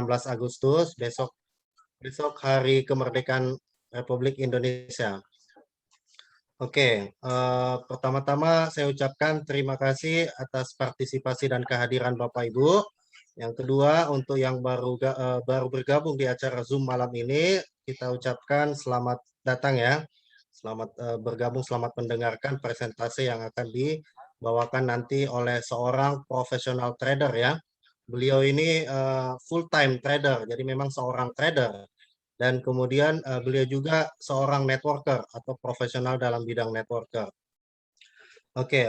16 Agustus, besok hari kemerdekaan Republik Indonesia. Oke, pertama-tama saya ucapkan terima kasih atas partisipasi dan kehadiran Bapak Ibu. Yang kedua, untuk yang baru bergabung di acara Zoom malam ini, kita ucapkan selamat datang ya. Selamat bergabung, selamat mendengarkan presentasi yang akan dibawakan nanti oleh seorang profesional trader ya. Beliau ini full time trader, jadi memang seorang trader. Dan kemudian beliau juga seorang networker atau profesional dalam bidang networker. Oke,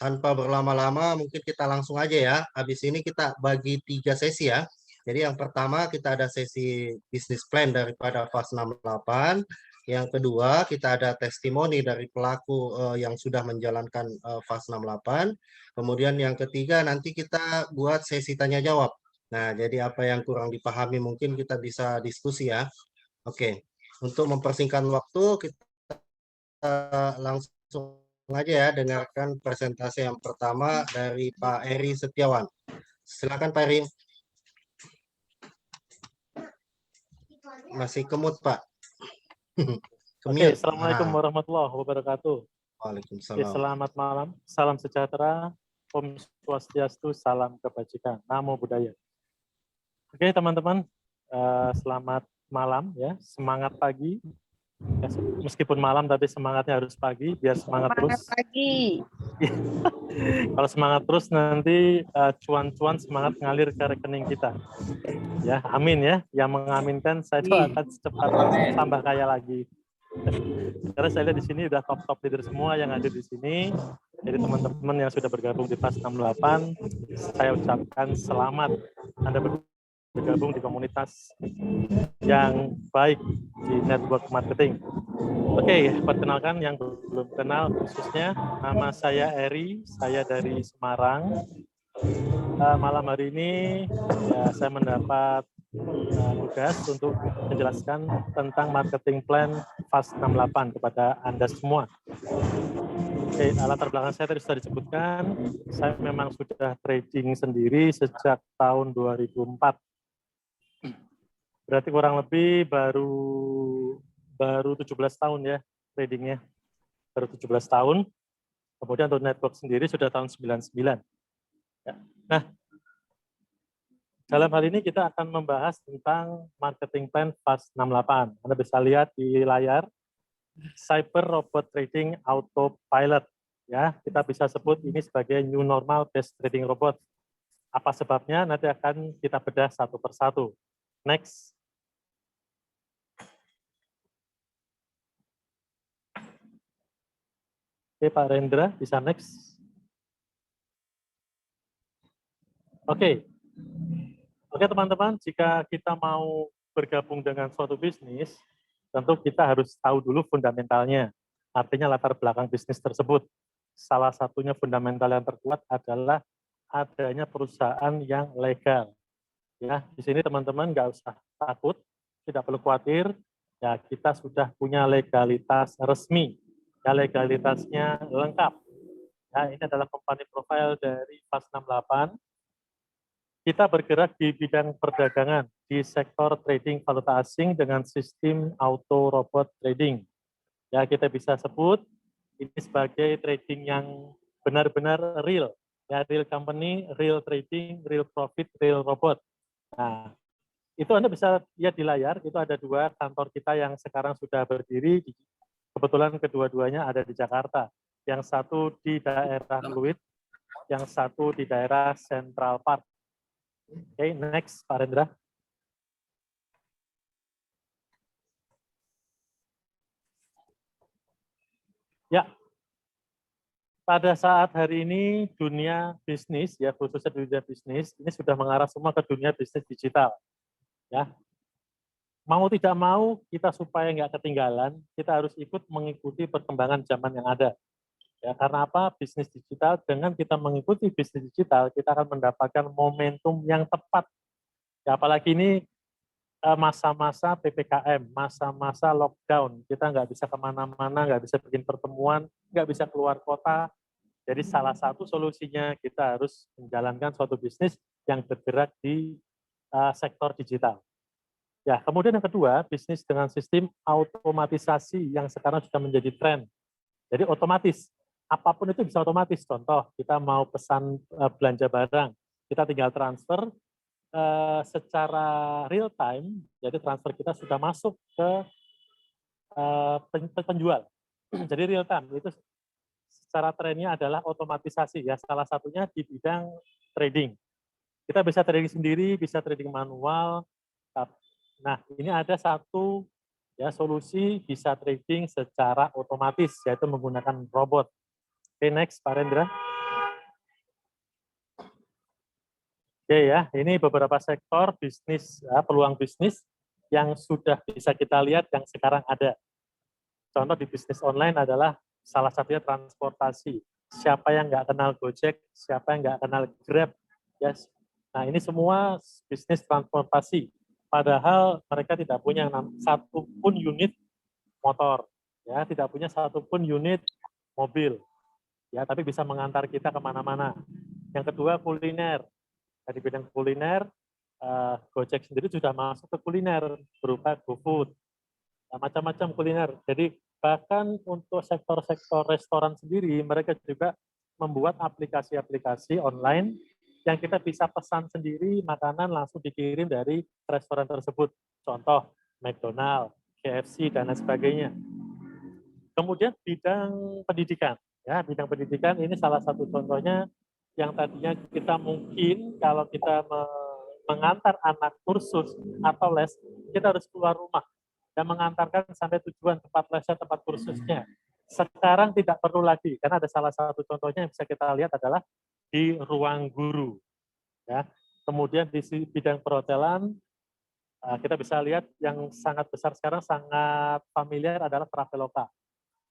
tanpa berlama-lama mungkin kita langsung aja ya. Habis ini kita bagi 3 sesi ya. Jadi yang pertama kita ada sesi bisnis plan daripada FAS 68. Yang kedua kita ada testimoni dari pelaku yang sudah menjalankan FAS 68. Kemudian yang ketiga nanti kita buat sesi tanya jawab. Nah, jadi apa yang kurang dipahami mungkin kita bisa diskusi ya. Oke, untuk mempersingkat waktu kita langsung aja ya dengarkan presentasi yang pertama dari Pak Eri Setiawan. Silakan Pak Eri. Masih kemut Pak. Oke, Assalamualaikum warahmatullahi wabarakatuh. Waalaikumsalam. Selamat malam, salam sejahtera, Om Swastiastu, salam kebajikan, Namo Buddhaya. Oke teman-teman, selamat malam ya, semangat pagi. Ya, meskipun malam tapi semangatnya harus pagi, biar semangat terus. Pagi. Kalau semangat terus nanti cuan-cuan semangat ngalir ke rekening kita. Ya, amin ya. Yang mengaminkan saya doakan secepat tambah kaya lagi. Karena saya lihat di sini udah top leader semua yang ada di sini. Jadi teman-teman yang sudah bergabung di FAS 68, saya ucapkan selamat. Anda bergabung di komunitas yang baik di network marketing. Oke, perkenalkan yang belum kenal khususnya, nama saya Eri, saya dari Semarang. Malam hari ini ya, saya mendapat tugas untuk menjelaskan tentang marketing plan FAS 68 kepada Anda semua. Oke, latar belakang saya tadi sudah disebutkan, saya memang sudah trading sendiri sejak tahun 2004. Berarti kurang lebih baru 17 tahun ya tradingnya. Baru 17 tahun. Kemudian untuk network sendiri sudah tahun 99. Ya. Nah, dalam hal ini kita akan membahas tentang marketing plan FAS 68. Anda bisa lihat di layar Cyber Robot Trading Autopilot. Ya, kita bisa sebut ini sebagai new normal based trading robot. Apa sebabnya? Nanti akan kita bedah satu persatu. Next. Oke, Pak Rendra, bisa next. Oke, teman-teman, jika kita mau bergabung dengan suatu bisnis, tentu kita harus tahu dulu fundamentalnya, artinya latar belakang bisnis tersebut. Salah satunya fundamental yang terkuat adalah adanya perusahaan yang legal. Ya, di sini teman-teman nggak usah takut, tidak perlu khawatir, ya kita sudah punya legalitas resmi. Ya, legalitasnya lengkap. Ya, ini adalah company profile dari FAS 68. Kita bergerak di bidang perdagangan di sektor trading valuta asing dengan sistem auto robot trading. Ya, kita bisa sebut ini sebagai trading yang benar-benar real. Ya, real company, real trading, real profit, real robot. Nah, itu Anda bisa lihat di layar, itu ada dua kantor kita yang sekarang sudah berdiri. Kebetulan kedua-duanya ada di Jakarta. Yang satu di daerah Pluit, yang satu di daerah Central Park. Oke, next, Pak Rendra. Ya, pada saat hari ini dunia bisnis, ya khususnya dunia bisnis, ini sudah mengarah semua ke dunia bisnis digital. Ya, mau tidak mau kita supaya nggak ketinggalan, kita harus ikut mengikuti perkembangan zaman yang ada. Ya, karena apa? Bisnis digital, dengan kita mengikuti bisnis digital, kita akan mendapatkan momentum yang tepat. Ya, apalagi ini masa-masa PPKM, masa-masa lockdown, kita nggak bisa kemana-mana, nggak bisa bikin pertemuan, nggak bisa keluar kota. Jadi salah satu solusinya kita harus menjalankan suatu bisnis yang bergerak di sektor digital. Ya, kemudian yang kedua, bisnis dengan sistem automatisasi yang sekarang sudah menjadi tren. Jadi otomatis, apapun itu bisa otomatis. Contoh, kita mau pesan belanja barang, kita tinggal transfer secara real time, jadi transfer kita sudah masuk ke penjual. Jadi real time, itu secara trennya adalah otomatisasi. Ya, salah satunya di bidang trading. Kita bisa trading sendiri, bisa trading manual. Nah, ini ada satu ya solusi bisa trading secara otomatis, yaitu menggunakan robot. Oke, next, Pak Rendra. Oke ya, ini beberapa sektor bisnis, ya, peluang bisnis yang sudah bisa kita lihat yang sekarang ada. Contoh di bisnis online adalah salah satunya transportasi. Siapa yang nggak kenal Gojek, siapa yang nggak kenal Grab, yes. Nah ini semua bisnis transportasi. Padahal mereka tidak punya satupun unit motor, ya, tidak punya satupun unit mobil, ya, tapi bisa mengantar kita kemana-mana. Yang kedua kuliner. Di bidang kuliner, Gojek sendiri sudah masuk ke kuliner berupa GoFood, macam-macam kuliner. Jadi bahkan untuk sektor-sektor restoran sendiri, mereka juga membuat aplikasi-aplikasi online yang kita bisa pesan sendiri makanan langsung dikirim dari restoran tersebut. Contoh McDonald, KFC dan lain sebagainya. Kemudian bidang pendidikan, ya bidang pendidikan ini salah satu contohnya yang tadinya kita mungkin kalau kita mengantar anak kursus atau les, kita harus keluar rumah dan mengantarkan sampai tujuan tempat lesnya, tempat kursusnya. Sekarang tidak perlu lagi, karena ada salah satu contohnya yang bisa kita lihat adalah di ruang guru. Ya. Kemudian di bidang perhotelan, kita bisa lihat yang sangat besar sekarang, sangat familiar adalah Traveloka.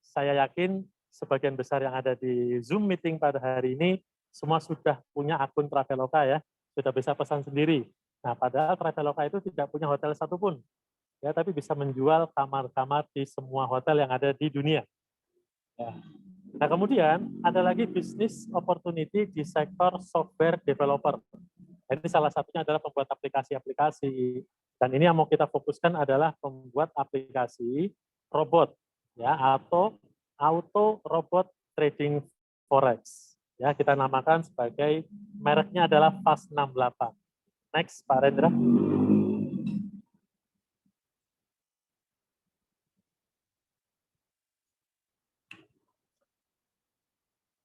Saya yakin sebagian besar yang ada di Zoom meeting pada hari ini semua sudah punya akun Traveloka ya, sudah bisa pesan sendiri. Nah, padahal Traveloka itu tidak punya hotel satupun, ya, tapi bisa menjual kamar-kamar di semua hotel yang ada di dunia. Ya. Nah, kemudian ada lagi bisnis opportunity di sektor software developer. Ini salah satunya adalah pembuat aplikasi-aplikasi. Dan ini yang mau kita fokuskan adalah membuat aplikasi robot, ya, atau auto robot trading forex. Ya, kita namakan sebagai mereknya adalah Fast68. Next, Pak Rendra.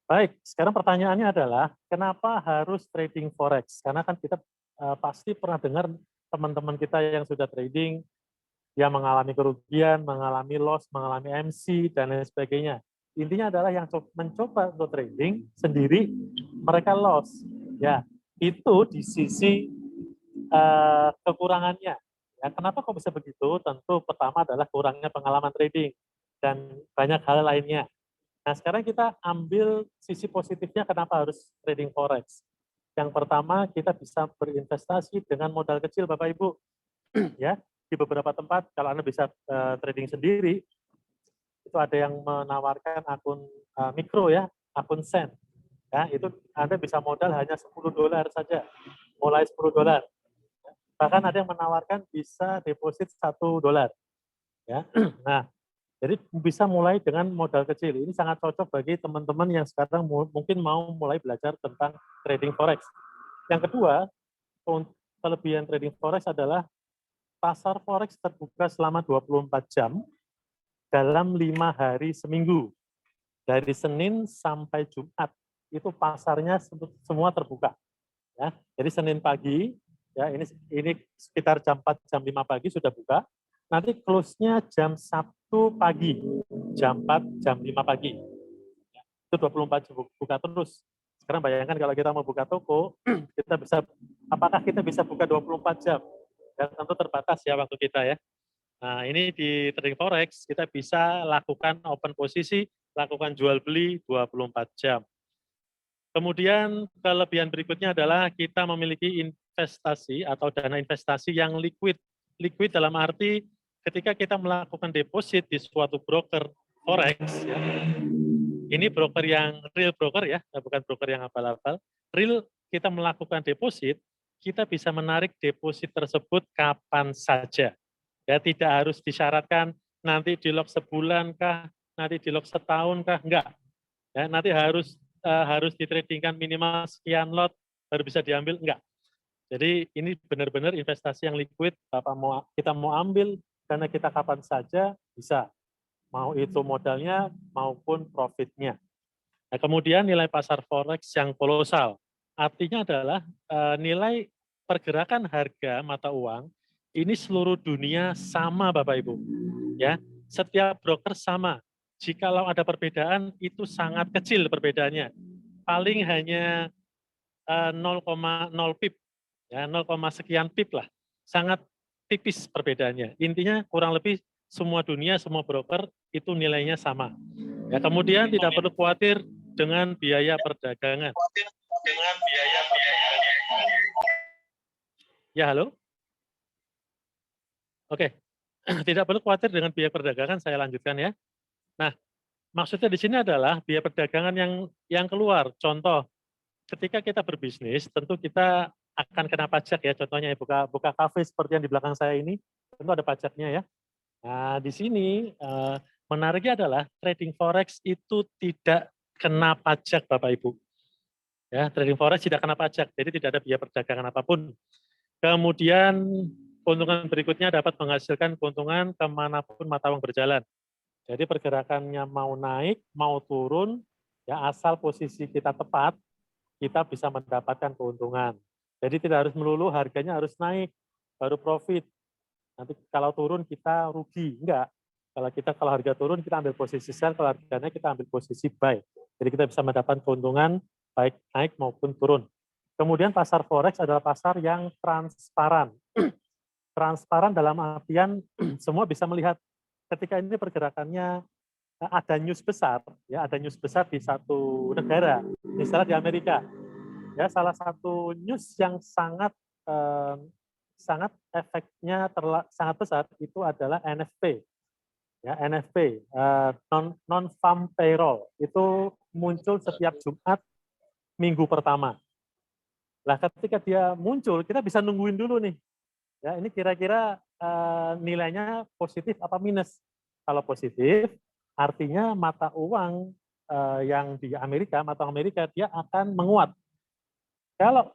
Baik, sekarang pertanyaannya adalah kenapa harus trading forex? Karena kan kita pasti pernah dengar teman-teman kita yang sudah trading, dia mengalami kerugian, mengalami loss, mengalami MC, dan lain sebagainya. Intinya adalah yang mencoba untuk trading sendiri, mereka loss. Ya, itu di sisi kekurangannya. Ya, kenapa kok bisa begitu? Tentu pertama adalah kurangnya pengalaman trading dan banyak hal lainnya. Nah, sekarang kita ambil sisi positifnya kenapa harus trading forex. Yang pertama, kita bisa berinvestasi dengan modal kecil, Bapak Ibu. Ya, di beberapa tempat kalau Anda bisa trading sendiri, itu ada yang menawarkan akun mikro ya, akun sen. Ya, itu Anda bisa modal hanya $10 saja, mulai $10. Bahkan ada yang menawarkan bisa deposit $1. Ya. Nah, jadi bisa mulai dengan modal kecil. Ini sangat cocok bagi teman-teman yang sekarang mungkin mau mulai belajar tentang trading forex. Yang kedua, kelebihan trading forex adalah pasar forex terbuka selama 24 jam dalam 5 hari seminggu. Dari Senin sampai Jumat, itu pasarnya semua terbuka. Ya, jadi Senin pagi, ya ini sekitar jam 4, jam 5 pagi sudah buka. Nanti close-nya jam Sabtu pagi, jam 4, jam 5 pagi. Ya, itu 24 jam buka terus. Sekarang bayangkan kalau kita mau buka toko, kita bisa, apakah kita bisa buka 24 jam? Ya, tentu terbatas ya waktu kita ya. Nah, ini di trading forex kita bisa lakukan open posisi, lakukan jual beli 24 jam. Kemudian kelebihan berikutnya adalah kita memiliki investasi atau dana investasi yang liquid. Liquid dalam arti ketika kita melakukan deposit di suatu broker forex, ya, ini broker yang real broker ya, bukan broker yang abal-abal. Real kita melakukan deposit, kita bisa menarik deposit tersebut kapan saja. Ya, tidak harus disyaratkan nanti di lock sebulan kah, nanti di lock setahun kah, enggak. Ya, nanti harus ditradingkan minimal sekian lot baru bisa diambil, enggak. Jadi ini benar-benar investasi yang liquid, kita mau ambil karena kita kapan saja bisa. Mau itu modalnya maupun profitnya. Nah, kemudian nilai pasar forex yang kolosal. Artinya adalah nilai pergerakan harga mata uang ini seluruh dunia sama Bapak Ibu. Ya, setiap broker sama. Jikalau ada perbedaan itu sangat kecil perbedaannya. Paling hanya 0,0 pip, ya 0, sekian pip lah. Sangat tipis perbedaannya. Intinya kurang lebih semua dunia, semua broker itu nilainya sama. Ya, kemudian tidak perlu khawatir dengan biaya perdagangan. Ya, halo? Oke. Tidak perlu khawatir dengan biaya perdagangan, saya lanjutkan ya. Nah, maksudnya di sini adalah biaya perdagangan yang keluar. Contoh, ketika kita berbisnis, tentu kita akan kena pajak ya. Contohnya buka kafe seperti yang di belakang saya ini, tentu ada pajaknya ya. Nah, di sini menariknya adalah trading forex itu tidak kena pajak Bapak Ibu. Ya, trading forex tidak kena pajak, jadi tidak ada biaya perdagangan apapun. Kemudian keuntungan berikutnya dapat menghasilkan keuntungan kemanapun mata uang berjalan. Jadi pergerakannya mau naik, mau turun, ya asal posisi kita tepat, kita bisa mendapatkan keuntungan. Jadi tidak harus melulu harganya harus naik, baru profit. Nanti kalau turun kita rugi, enggak. Kalau harga turun kita ambil posisi sell, kalau harganya kita ambil posisi buy. Jadi kita bisa mendapatkan keuntungan baik naik maupun turun. Kemudian pasar forex adalah pasar yang transparan. Transparan dalam artian semua bisa melihat ketika ini pergerakannya ada news besar, ya ada news besar di satu negara, misalnya di Amerika. Ya salah satu news yang sangat efeknya sangat besar itu adalah NFP. Ya, NFP, non-farm payroll, itu muncul setiap Jumat minggu pertama. Nah, ketika dia muncul, kita bisa nungguin dulu nih. Ya, ini kira-kira nilainya positif apa minus. Kalau positif, artinya mata uang yang di Amerika, mata uang Amerika, dia akan menguat. Kalau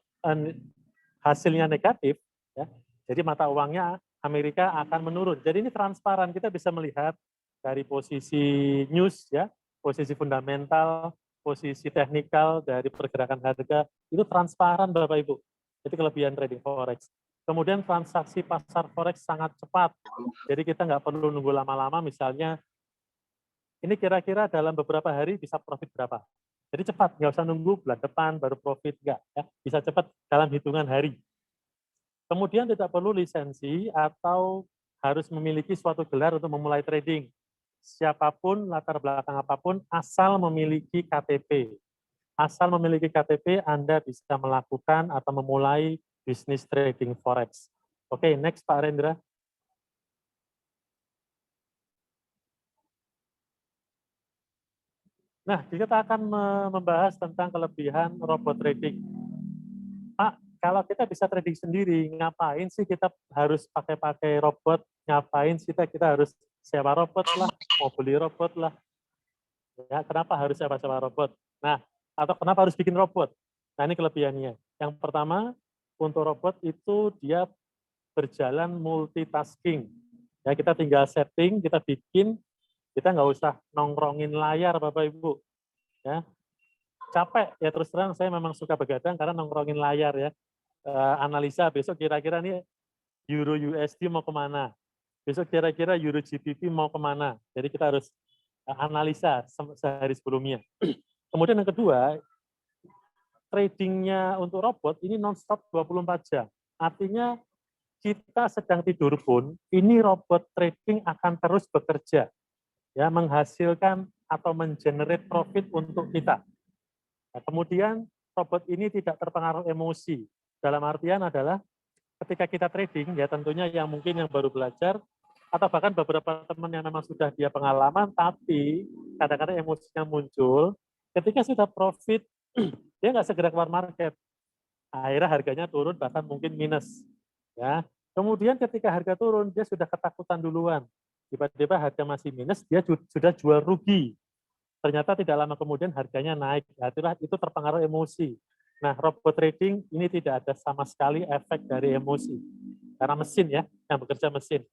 hasilnya negatif, ya, jadi mata uangnya Amerika akan menurun. Jadi ini transparan, kita bisa melihat dari posisi news, ya, posisi fundamental, posisi teknikal dari pergerakan harga, itu transparan Bapak Ibu. Jadi kelebihan trading forex. Kemudian transaksi pasar forex sangat cepat. Jadi kita nggak perlu nunggu lama-lama, misalnya ini kira-kira dalam beberapa hari bisa profit berapa. Jadi cepat, nggak usah nunggu bulan depan baru profit, nggak. Ya. Bisa cepat dalam hitungan hari. Kemudian tidak perlu lisensi atau harus memiliki suatu gelar untuk memulai trading. Siapapun, latar belakang apapun, asal memiliki KTP. Asal memiliki KTP, Anda bisa melakukan atau memulai bisnis trading forex. Oke, next Pak Rendra. Nah, kita akan membahas tentang kelebihan robot trading. Pak, kalau kita bisa trading sendiri, ngapain sih kita harus pakai robot? Ngapain sih kita harus sewa robot lah, mau beli robot lah? Ya, kenapa harus sewa robot? Nah, atau kenapa harus bikin robot? Nah, ini kelebihannya. Yang pertama, untuk robot itu dia berjalan multitasking. Ya, kita tinggal setting, kita bikin, kita nggak usah nongkrongin layar, Bapak Ibu. Ya, capek ya terus terang saya memang suka begadang karena nongkrongin layar ya. Analisa besok kira-kira nih Euro USD mau kemana, besok kira-kira Euro GBP mau kemana. Jadi kita harus analisa sehari sebelumnya. Kemudian yang kedua, tradingnya untuk robot ini non-stop 24 jam. Artinya kita sedang tidur pun, ini robot trading akan terus bekerja, ya menghasilkan atau mengenerate profit untuk kita. Nah, kemudian robot ini tidak terpengaruh emosi. Dalam artian adalah ketika kita trading, ya tentunya yang mungkin yang baru belajar, atau bahkan beberapa teman yang memang sudah dia pengalaman, tapi kadang-kadang emosinya muncul, ketika sudah profit, dia nggak segera keluar market. Akhirnya harganya turun bahkan mungkin minus. Ya. Kemudian ketika harga turun, dia sudah ketakutan duluan. Tiba-tiba harga masih minus, dia sudah jual rugi. Ternyata tidak lama kemudian harganya naik. Ya, itu terpengaruh emosi. Nah, robot trading ini tidak ada sama sekali efek dari emosi. Karena mesin ya, yang bekerja mesin.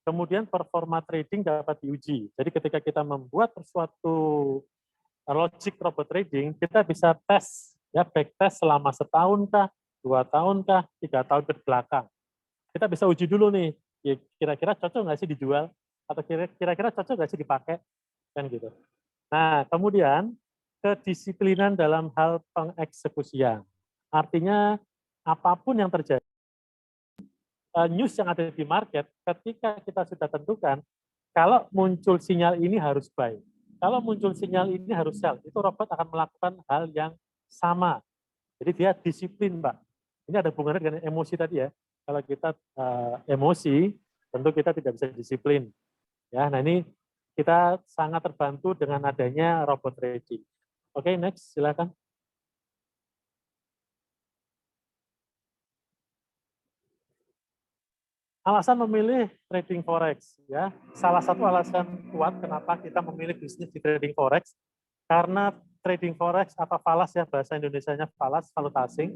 Kemudian performa trading dapat diuji. Jadi ketika kita membuat suatu logic robot trading, kita bisa tes, ya backtest selama setahun kah, 2 tahun kah, 3 tahun ke belakang. Kita bisa uji dulu nih, kira-kira cocok nggak sih dijual, atau kira-kira cocok nggak sih dipakai, kan gitu. Nah, kemudian kedisiplinan dalam hal pengeksekusian. Artinya apapun yang terjadi, news yang ada di market, ketika kita sudah tentukan, kalau muncul sinyal ini harus buy, kalau muncul sinyal ini harus sell, itu robot akan melakukan hal yang sama. Jadi dia disiplin, Pak. Ini ada hubungannya dengan emosi tadi ya. Kalau kita emosi, tentu kita tidak bisa disiplin. Ya, nah ini kita sangat terbantu dengan adanya robot trading. Oke, next, silakan. Alasan memilih trading forex, ya. Salah satu alasan kuat kenapa kita memilih bisnis di trading forex, karena trading forex atau falas ya, bahasa Indonesianya falas, valuta asing.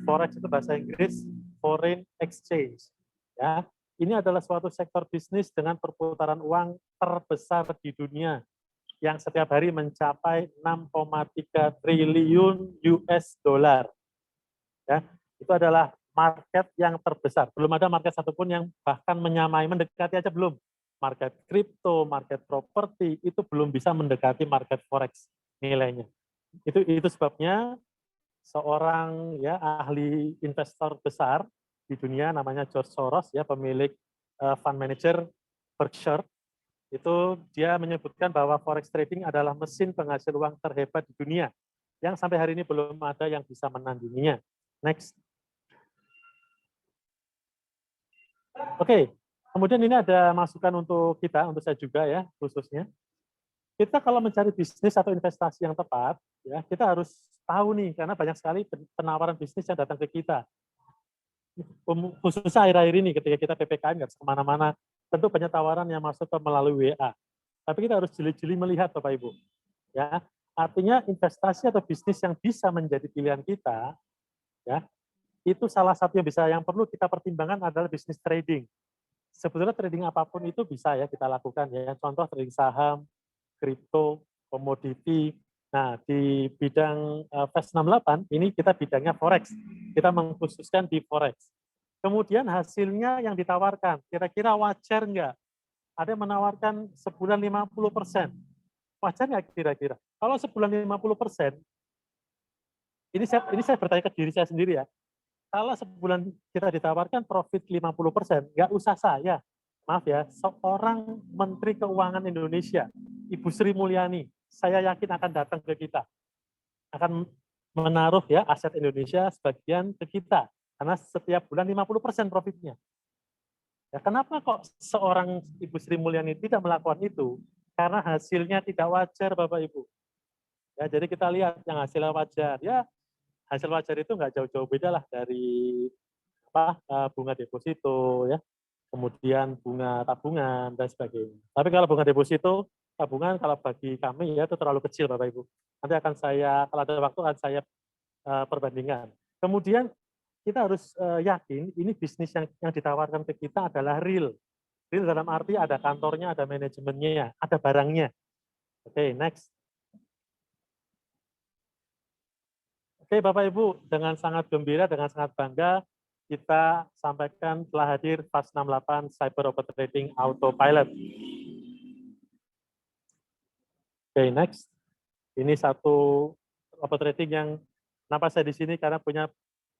Forex itu bahasa Inggris, foreign exchange. Ya, ini adalah suatu sektor bisnis dengan perputaran uang terbesar di dunia yang setiap hari mencapai 6,3 triliun US dollar. Ya, itu adalah market yang terbesar. Belum ada market satupun yang bahkan menyamai, mendekati aja belum. Market kripto, market properti itu belum bisa mendekati market forex nilainya. Itu sebabnya seorang ya ahli investor besar di dunia namanya George Soros ya, pemilik fund manager Berkshire, itu dia menyebutkan bahwa forex trading adalah mesin penghasil uang terhebat di dunia yang sampai hari ini belum ada yang bisa menandinginya. Next. Oke, kemudian ini ada masukan untuk kita, untuk saya juga ya khususnya. Kita kalau mencari bisnis atau investasi yang tepat, ya kita harus tahu nih, karena banyak sekali penawaran bisnis yang datang ke kita. Khususnya akhir-akhir ini ketika kita PPKM nggak bisa kemana-mana, tentu banyak tawaran yang masuk ke melalui WA. Tapi kita harus jeli-jeli melihat Bapak Ibu. Ya, artinya investasi atau bisnis yang bisa menjadi pilihan kita, ya itu salah satu yang perlu kita pertimbangkan adalah bisnis trading. Sebetulnya trading apapun itu bisa ya kita lakukan ya. Contoh trading saham, kripto, komoditi. Nah, di bidang FAS 68 ini kita bidangnya forex. Kita mengkhususkan di forex. Kemudian hasilnya yang ditawarkan, kira-kira wajar nggak? Ada yang menawarkan sebulan 50%. Wajar nggak kira-kira? Kalau sebulan 50%, ini saya bertanya ke diri saya sendiri ya. Kalau sebulan kita ditawarkan profit 50%, nggak usah saya. Maaf ya, seorang Menteri Keuangan Indonesia, Ibu Sri Mulyani, saya yakin akan datang ke kita. Akan menaruh ya aset Indonesia sebagian ke kita. Karena setiap bulan 50% profitnya. Ya, kenapa kok seorang Ibu Sri Mulyani tidak melakukan itu? Karena hasilnya tidak wajar, Bapak Ibu. Ya, jadi kita lihat yang hasilnya wajar. Ya, hasil wajar itu nggak jauh-jauh beda lah dari bunga deposito ya, kemudian bunga tabungan dan sebagainya. Tapi kalau bunga deposito, tabungan kalau bagi kami ya itu terlalu kecil Bapak Ibu. Nanti akan saya kalau ada waktu akan saya perbandingan. Kemudian kita harus yakin ini bisnis yang ditawarkan ke kita adalah real. Real dalam arti ada kantornya, ada manajemennya, ada barangnya. Oke, next. Oke Bapak Ibu, dengan sangat gembira, dengan sangat bangga, kita sampaikan telah hadir FAS 68 Cyber Robot Trading Autopilot. Oke, next. Ini satu robot trading yang kenapa saya di sini karena punya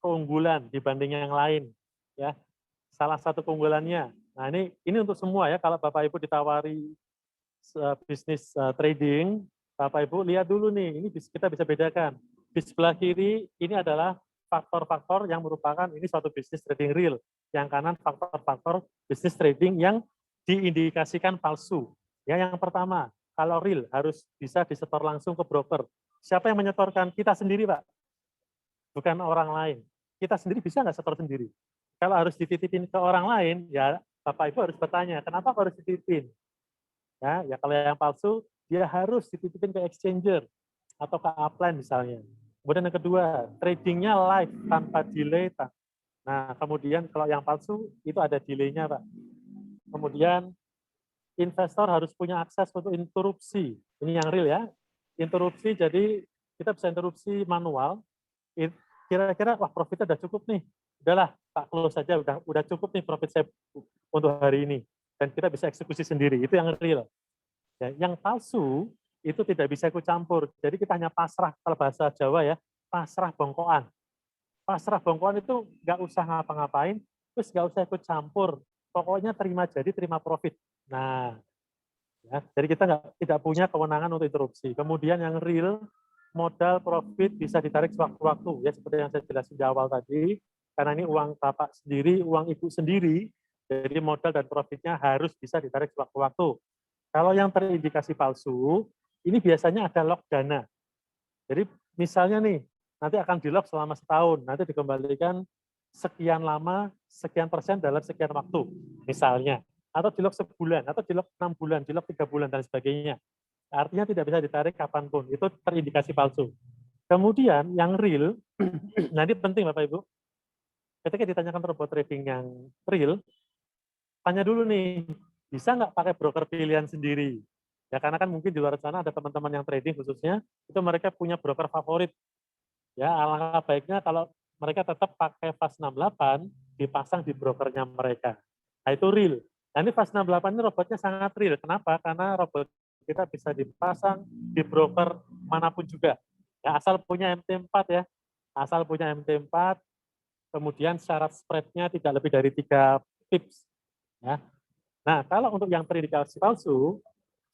keunggulan dibanding yang lain. Ya, salah satu keunggulannya. Nah ini untuk semua ya. Kalau Bapak Ibu ditawari bisnis trading, Bapak Ibu lihat dulu nih. Ini kita bisa bedakan. Di sebelah kiri ini adalah faktor-faktor yang merupakan ini suatu bisnis trading real. Yang kanan faktor-faktor bisnis trading yang diindikasikan palsu. Ya, yang pertama, kalau real harus bisa disetor langsung ke broker. Siapa yang menyetorkan? Kita sendiri, Pak. Bukan orang lain. kita sendiri bisa nggak setor sendiri? Kalau harus dititipin ke orang lain, ya Bapak Ibu harus bertanya, kenapa harus dititipin? Ya kalau yang palsu, dia harus dititipin ke exchanger atau ke upline misalnya. Kemudian yang kedua, tradingnya live tanpa delay. Nah, kemudian kalau yang palsu itu ada delay-nya, Pak. Kemudian investor harus punya akses untuk interupsi. Ini yang real ya. Interupsi, jadi kita bisa interupsi manual. Kira-kira, wah profitnya udah cukup nih. Udahlah, Pak close saja, udah cukup nih profit saya untuk hari ini. Dan kita bisa eksekusi sendiri. Itu yang real. Ya, yang palsu itu tidak bisa ikut campur. Jadi kita hanya pasrah, kalau bahasa Jawa ya, pasrah bongkoan. Pasrah bongkoan itu nggak usah ngapa-ngapain, terus nggak usah ikut campur. Pokoknya terima jadi, terima profit. Nah, ya, jadi kita tidak punya kewenangan untuk interupsi. Kemudian yang real, modal profit bisa ditarik sewaktu-waktu. Ya, seperti yang saya jelasin di awal tadi, karena ini uang Bapak sendiri, uang Ibu sendiri, jadi modal dan profitnya harus bisa ditarik sewaktu-waktu. Kalau yang terindikasi palsu, ini biasanya ada lock dana. Jadi misalnya nih, nanti akan di-lock selama setahun, nanti dikembalikan sekian lama, sekian persen dalam sekian waktu, misalnya. Atau di-lock sebulan, atau di-lock 6 bulan, di-lock 3 bulan, dan sebagainya. Artinya tidak bisa ditarik kapanpun, itu terindikasi palsu. Kemudian yang real, nanti penting Bapak Ibu, ketika ditanyakan robot trading yang real, tanya dulu nih, bisa nggak pakai broker pilihan sendiri? Ya karena kan mungkin di luar sana ada teman-teman yang trading khususnya, itu mereka punya broker favorit. Ya alangkah baiknya kalau mereka tetap pakai FAS 68 dipasang di brokernya mereka. Nah itu real. Nah ini FAS 68 ini robotnya sangat real. Kenapa? Karena robot kita bisa dipasang di broker manapun juga. Ya asal punya MT4 ya. Asal punya MT4, kemudian syarat spread-nya tidak lebih dari 3 pips. Ya. Nah, kalau untuk yang terindikasi palsu,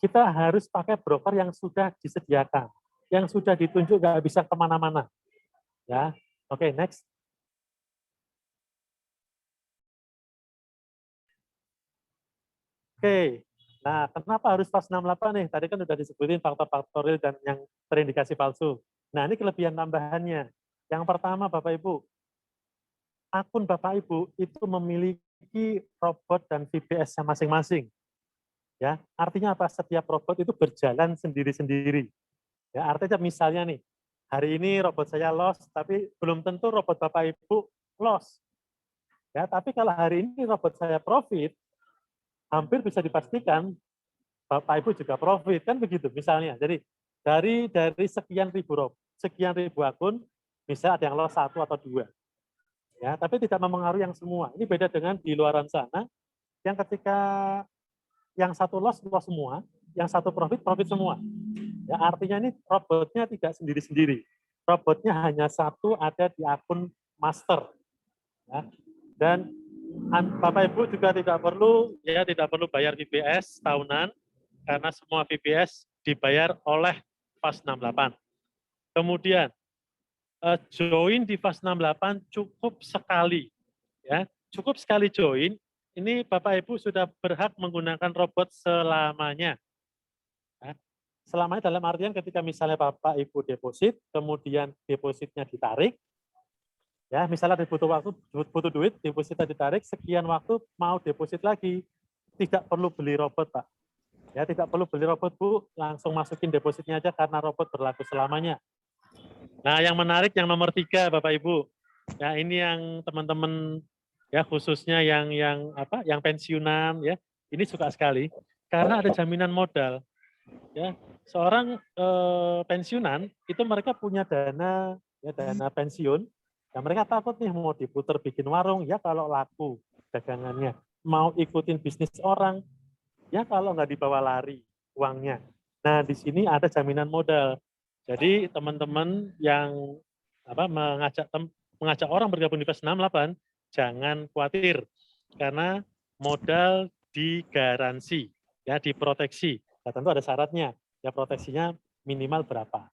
kita harus pakai broker yang sudah disediakan, yang sudah ditunjuk, nggak bisa kemana-mana. Ya, oke, next. Oke, nah kenapa harus FAS 68 nih? Tadi kan sudah disebutin faktor-faktor real dan yang terindikasi palsu. Nah, ini kelebihan tambahannya. Yang pertama, Bapak Ibu, akun Bapak Ibu itu memiliki robot dan VPS-nya masing-masing. Ya, artinya apa? Setiap robot itu berjalan sendiri-sendiri. Ya, artinya misalnya nih, hari ini robot saya loss, tapi belum tentu robot Bapak Ibu loss. Ya, tapi kalau hari ini robot saya profit, hampir bisa dipastikan Bapak Ibu juga profit, kan begitu misalnya. Jadi dari sekian ribu akun, bisa ada yang loss 1 atau 2. Ya, tapi tidak mempengaruhi yang semua. Ini beda dengan di luaran sana, yang ketika yang satu loss semua, yang satu profit semua. Ya, artinya ini robotnya tidak sendiri-sendiri. Robotnya hanya satu ada di akun master. Ya. Dan Bapak Ibu juga tidak perlu bayar VPS tahunan karena semua VPS dibayar oleh FAS 68. Kemudian join di FAS 68 cukup sekali. Ya, cukup sekali join. Ini Bapak Ibu sudah berhak menggunakan robot selamanya. Ya. Selamanya dalam artian ketika misalnya Bapak Ibu deposit, kemudian depositnya ditarik, ya misalnya butuh duit, depositnya ditarik, sekian waktu mau deposit lagi, tidak perlu beli robot Pak. Ya tidak perlu beli robot Bu, langsung masukin depositnya aja karena robot berlaku selamanya. Nah yang menarik yang nomor 3 Bapak Ibu, ya ini yang teman-teman ya khususnya yang pensiunan ya, ini suka sekali karena ada jaminan modal. Ya, seorang pensiunan itu mereka punya dana pensiun, ya mereka takut nih mau diputar bikin warung ya kalau laku dagangannya, mau ikutin bisnis orang ya kalau nggak dibawa lari uangnya. Nah di sini ada jaminan modal. Jadi teman-teman yang mengajak orang bergabung di FAS 68 jangan khawatir karena modal digaransi ya diproteksi. Nah, tentu ada syaratnya, ya proteksinya minimal berapa.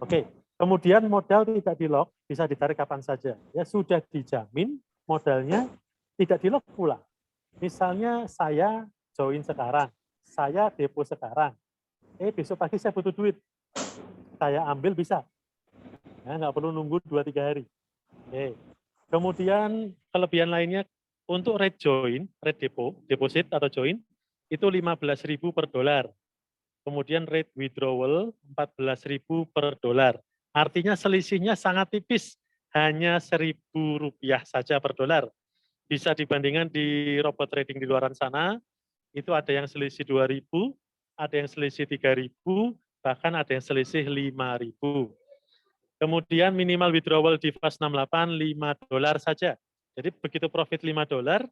Oke, kemudian modal tidak di-lock, bisa ditarik kapan saja. Ya sudah dijamin modalnya tidak di-lock pula. Misalnya saya join sekarang, saya depo sekarang, besok pagi saya butuh duit, saya ambil bisa. Ya, nggak perlu nunggu 2-3 hari. Oke. Kemudian kelebihan lainnya untuk rate join, rate deposit atau join, itu 15.000 per dolar. Kemudian rate withdrawal 14.000 per dolar. Artinya selisihnya sangat tipis, hanya Rp1.000 saja per dolar. Bisa dibandingkan di robot trading di luar sana, itu ada yang selisih 2.000, ada yang selisih 3.000, bahkan ada yang selisih 5.000. Kemudian minimal withdrawal di fast 68 $5 saja. Jadi begitu profit $5,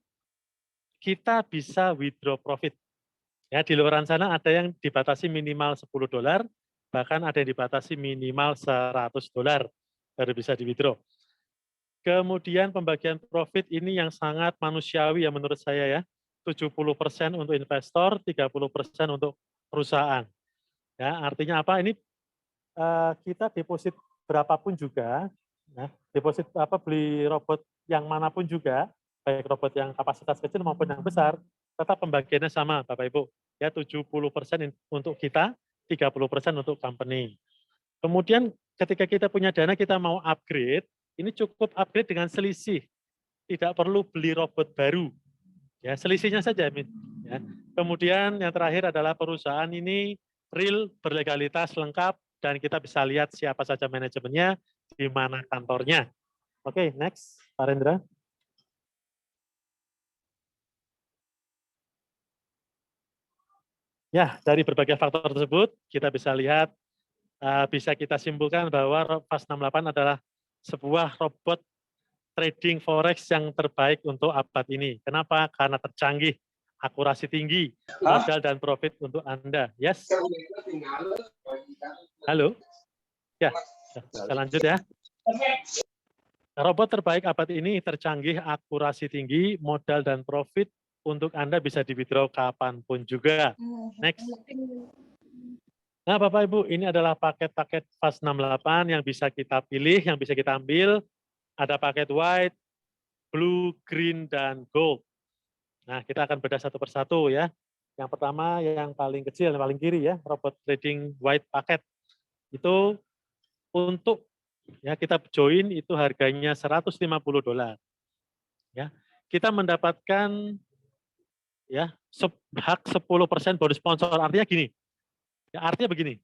kita bisa withdraw profit. Ya, di luar sana ada yang dibatasi minimal $10, bahkan ada yang dibatasi minimal $100 baru bisa di withdraw. Kemudian pembagian profit ini yang sangat manusiawi ya menurut saya ya. 70% untuk investor, 30% untuk perusahaan. Ya, artinya apa? Ini kita deposit berapapun juga, ya, deposit beli robot yang manapun juga, baik robot yang kapasitas kecil maupun yang besar, tetap pembagiannya sama, Bapak Ibu. Ya, 70% untuk kita, 30% untuk company. Kemudian ketika kita punya dana, kita mau upgrade, ini cukup upgrade dengan selisih, tidak perlu beli robot baru. Ya, selisihnya saja, ya. Kemudian yang terakhir adalah perusahaan ini real, berlegalitas, lengkap, dan kita bisa lihat siapa saja manajemennya, di mana kantornya. Oke, next, Pak Rendra. Ya, dari berbagai faktor tersebut, kita bisa lihat, bisa kita simpulkan bahwa Fast 68 adalah sebuah robot trading forex yang terbaik untuk abad ini. Kenapa? Karena tercanggih, akurasi tinggi, modal dan profit untuk Anda. Yes? Halo? Ya, saya lanjut ya. Robot terbaik abad ini tercanggih, akurasi tinggi, modal dan profit untuk Anda bisa di-withdraw kapanpun juga. Next. Nah, Bapak Ibu, ini adalah paket-paket Fast 68 yang bisa kita pilih, yang bisa kita ambil. Ada paket white, blue, green, dan gold. Nah, kita akan bedah satu persatu ya. Yang pertama, yang paling kecil, yang paling kiri ya, robot trading white paket. Itu untuk ya kita join itu harganya $150. Ya. Kita mendapatkan ya hak 10% bonus sponsor. Artinya gini. Ya, artinya begini.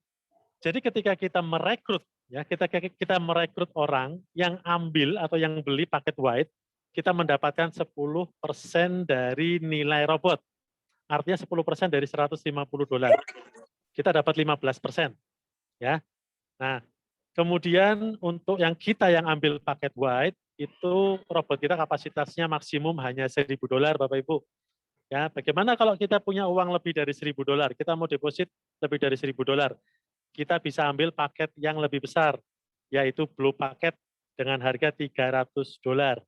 Jadi ketika kita merekrut ya, kita merekrut orang yang ambil atau yang beli paket white, kita mendapatkan 10% dari nilai robot. Artinya 10% dari $150. Kita dapat 15%. Ya. Nah, kemudian untuk yang kita yang ambil paket white, itu robot kita kapasitasnya maksimum hanya $1.000, Bapak Ibu. Ya, bagaimana kalau kita punya uang lebih dari $1.000, kita mau deposit lebih dari $1.000, kita bisa ambil paket yang lebih besar, yaitu blue paket dengan harga $300.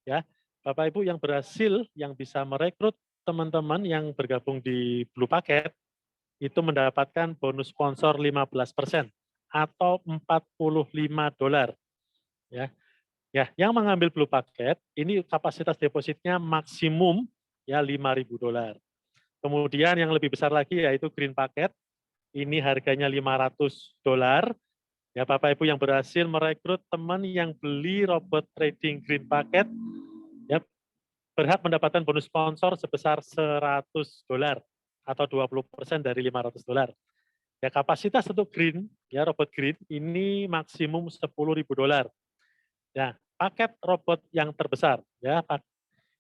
Ya, Bapak Ibu yang berhasil, yang bisa merekrut teman-teman yang bergabung di blue paket, itu mendapatkan bonus sponsor 15% atau $45. Ya, ya, yang mengambil blue paket ini kapasitas depositnya maksimum ya $5.000. Kemudian yang lebih besar lagi yaitu green paket, ini harganya $500. Ya, Bapak Ibu yang berhasil merekrut teman yang beli robot trading green paket, ya berhak mendapatkan bonus sponsor sebesar $100 atau 20% dari $500. Ya, kapasitas untuk green, ya robot green ini maksimum $10.000. Ya, paket robot yang terbesar, ya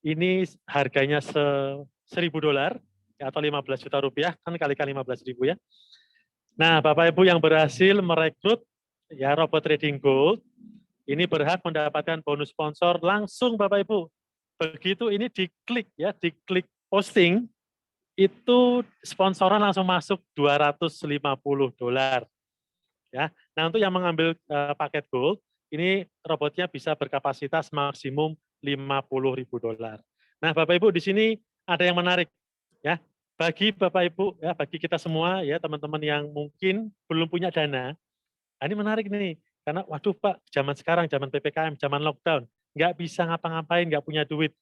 ini harganya $1.000 ya, atau 15 juta rupiah, kan kali-kali 15.000 ya. Nah, Bapak Ibu yang berhasil merekrut ya robot trading gold, ini berhak mendapatkan bonus sponsor langsung, Bapak Ibu. Begitu ini diklik ya, diklik posting, itu sponsoran langsung masuk $250. Ya. Nah, untuk yang mengambil paket gold, ini robotnya bisa berkapasitas maksimum $50.000. Nah, Bapak Ibu di sini ada yang menarik ya. Bagi Bapak Ibu ya, bagi kita semua ya, teman-teman yang mungkin belum punya dana, ini menarik nih. Karena waduh Pak, zaman sekarang, zaman PPKM, zaman lockdown, nggak bisa ngapa-ngapain, nggak punya duit.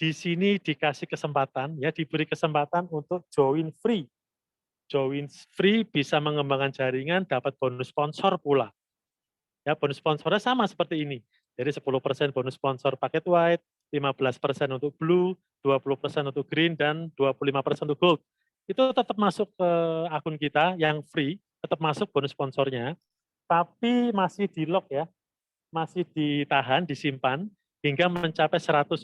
Di sini dikasih kesempatan, ya diberi kesempatan untuk join free. Join free bisa mengembangkan jaringan, dapat bonus sponsor pula. Ya, bonus sponsornya sama seperti ini. Jadi 10% bonus sponsor paket white, 15% untuk blue, 20% untuk green, dan 25% untuk gold. Itu tetap masuk ke akun kita yang free, tetap masuk bonus sponsornya, tapi masih di lock ya, masih ditahan, disimpan, hingga mencapai $150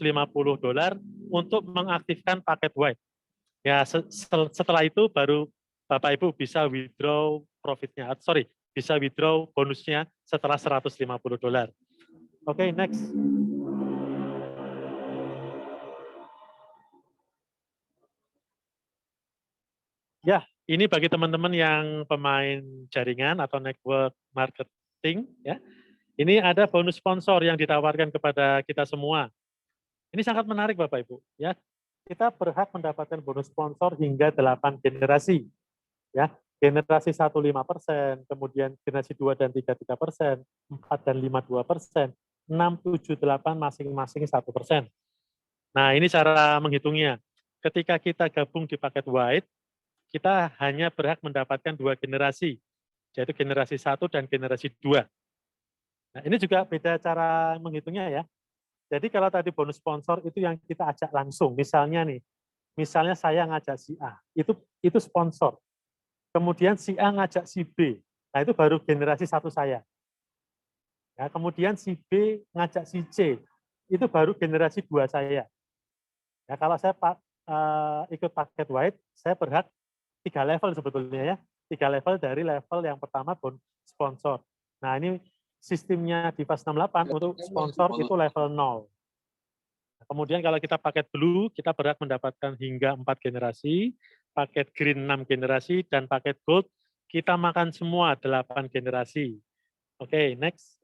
untuk mengaktifkan paket white. Ya, setelah itu baru Bapak Ibu bisa withdraw profitnya, bisa withdraw bonusnya setelah $150. Oke, next. Ya, ini bagi teman-teman yang pemain jaringan atau network marketing, ya. Ini ada bonus sponsor yang ditawarkan kepada kita semua. Ini sangat menarik Bapak Ibu, ya. Kita berhak mendapatkan bonus sponsor hingga 8 generasi, ya. Generasi 1 5%, kemudian generasi 2 dan 3 3%, 4 dan 5 2%, 6 7 8 masing-masing 1%. Nah, ini cara menghitungnya. Ketika kita gabung di paket white, kita hanya berhak mendapatkan 2 generasi, yaitu generasi 1 dan generasi 2. Nah, ini juga beda cara menghitungnya ya. Jadi kalau tadi bonus sponsor itu yang kita ajak langsung, misalnya nih, misalnya saya ngajak si A, itu sponsor. Kemudian si A ngajak si B, nah itu baru generasi 1 saya. Ya, kemudian si B ngajak si C, itu baru generasi 2 saya. Ya, kalau saya ikut paket white, saya berhak 3 level sebetulnya ya. 3 level dari level yang pertama sponsor. Nah, ini sistemnya di FAS 68 untuk sponsor itu level 0. Kemudian kalau kita paket blue, kita berhak mendapatkan hingga 4 generasi, paket green 6 generasi, dan paket gold kita makan semua 8 generasi. Oke, next.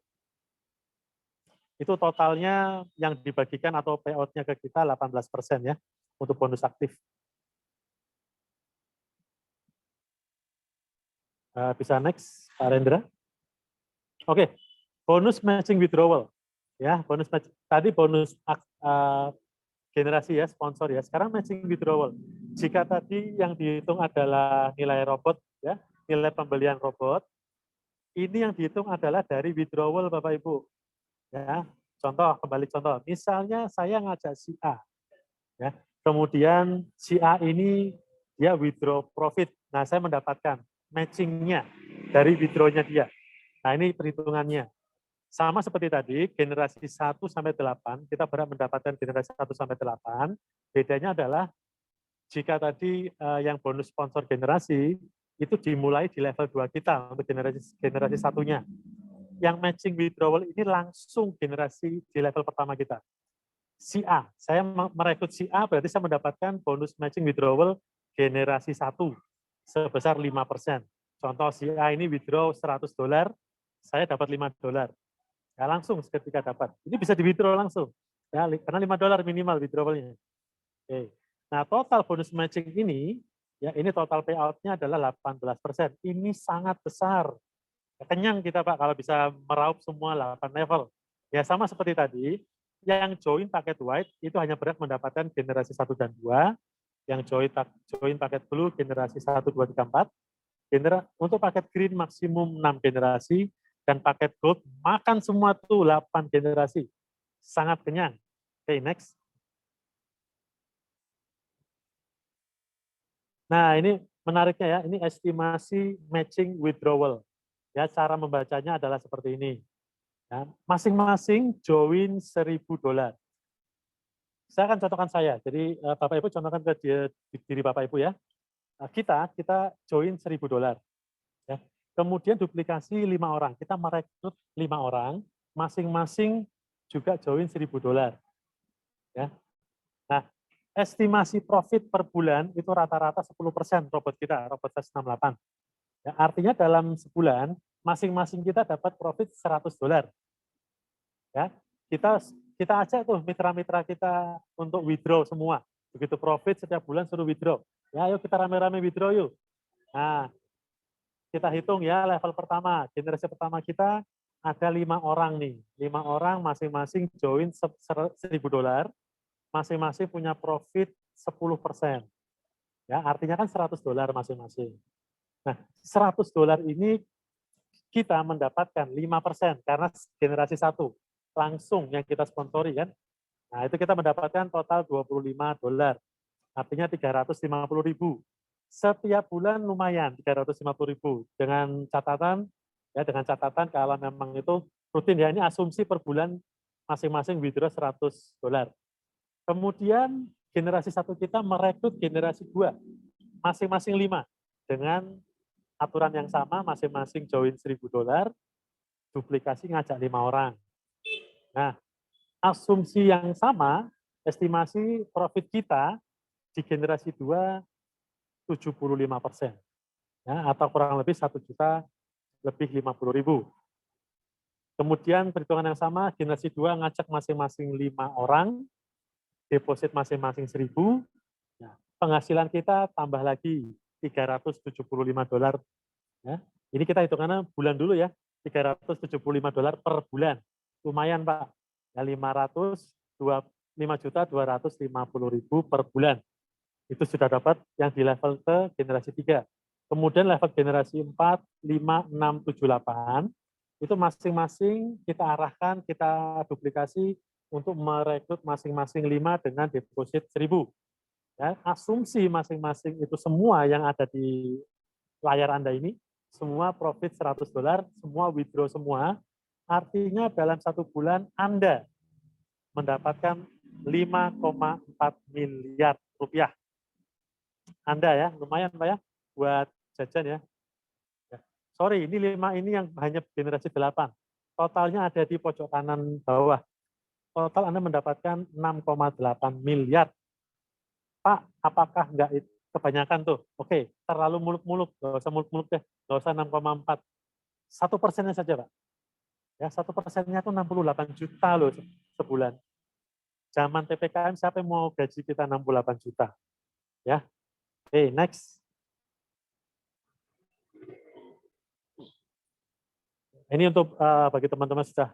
Itu totalnya yang dibagikan atau payout-nya ke kita 18% ya, untuk bonus aktif. Bisa next, Pak Rendra. Oke, bonus matching withdrawal. Ya, bonus match, tadi bonus generasi ya, sponsor ya. Sekarang matching withdrawal. Jika tadi yang dihitung adalah nilai robot ya, nilai pembelian robot, ini yang dihitung adalah dari withdrawal Bapak Ibu. Ya, kembali contoh. Misalnya saya ngajak si A, ya. Kemudian si A ini dia withdraw profit. Nah, saya mendapatkan matchingnya dari withdrawnya dia. Nah, ini perhitungannya. Sama seperti tadi, generasi 1 sampai 8, kita berhak mendapatkan generasi 1 sampai 8. Bedanya adalah jika tadi yang bonus sponsor generasi itu dimulai di level 2 kita untuk generasi satunya. Yang matching withdrawal ini langsung generasi di level pertama kita. Si A, saya merekrut si A berarti saya mendapatkan bonus matching withdrawal generasi 1 sebesar 5%. Contoh si A ini withdraw $100, saya dapat $5. Ya, langsung seketika dapat. Ini bisa di-withdraw langsung. Ya, karena $5 minimal withdrawalnya. Oke. Nah, total bonus matching ini, ya ini total payout-nya adalah 18%. Ini sangat besar. Ya, kenyang kita Pak kalau bisa meraup semua 8 level. Ya sama seperti tadi, yang join paket white itu hanya berhak mendapatkan generasi 1 dan 2, yang join paket blue generasi 1, 2, 3, 4. Untuk paket green maksimum 6 generasi, dan paket gold makan semua tuh 8 generasi. Sangat kenyang. Oke, next. Nah, ini menariknya ya, ini estimasi matching withdrawal. Ya, cara membacanya adalah seperti ini. Ya, masing-masing join $1.000. Saya akan contohkan saya. Jadi Bapak Ibu contohkan ke diri Bapak Ibu ya. Kita join $1.000. Ya. Kemudian duplikasi 5 orang. Kita merekrut 5 orang, masing-masing juga join $1.000. Ya. Nah, estimasi profit per bulan itu rata-rata 10% robot kita, robot FAS 68. Ya, artinya dalam sebulan masing-masing kita dapat profit $100. Ya, kita ajak tuh mitra-mitra kita untuk withdraw semua. Begitu profit setiap bulan suruh withdraw. Ya, ayo kita rame-rame withdraw yuk. Nah, kita hitung ya level pertama, generasi pertama kita ada 5 orang nih. 5 orang masing-masing join $1.000, masing-masing punya profit 10%. Ya, artinya kan $100 masing-masing. Nah, $100 ini kita mendapatkan 5% karena generasi 1. langsung yang kita sponsori kan. Nah, itu kita mendapatkan total $25. Artinya 350.000. Setiap bulan lumayan 350.000. Dengan catatan kalau memang itu rutin ya, ini asumsi per bulan masing-masing withdraw $100. Kemudian generasi 1 kita merekrut generasi 2, masing-masing 5 dengan aturan yang sama, masing-masing join $1.000, duplikasi ngajak 5 orang. Nah, asumsi yang sama, estimasi profit kita di generasi 2 75%, ya, atau kurang lebih 1 juta lebih 50.000. Kemudian perhitungan yang sama, generasi 2 ngajak masing-masing 5 orang, deposit masing-masing 1.000, ya, penghasilan kita tambah lagi $375. Ya. Ini kita hitungannya bulan dulu ya, $375 per bulan. Lumayan Pak, ya 5.250.000 per bulan. Itu sudah dapat yang di level ke generasi 3. Kemudian level generasi 4, 5, 6, 7, 8, itu masing-masing kita arahkan, kita duplikasi untuk merekrut masing-masing 5 dengan deposit 1.000. Ya, asumsi masing-masing itu semua yang ada di layar Anda ini, semua profit $100, semua withdraw semua, artinya dalam 1 bulan Anda mendapatkan 5,4 miliar rupiah. Anda ya, lumayan Pak ya, buat jajan ya. Sorry, ini 5 ini yang hanya generasi 8. Totalnya ada di pojok kanan bawah. Total Anda mendapatkan 6,8 miliar. Pak, apakah enggak kebanyakan tuh? Oke, terlalu muluk-muluk, nggak usah muluk-muluk deh, nggak usah 6,4. 1%-nya saja Pak. Ya, 1%-nya itu 68 juta loh sebulan. Zaman PPKM siapa yang mau gaji kita 68 juta? Ya. Oke, next. Ini untuk bagi teman-teman sudah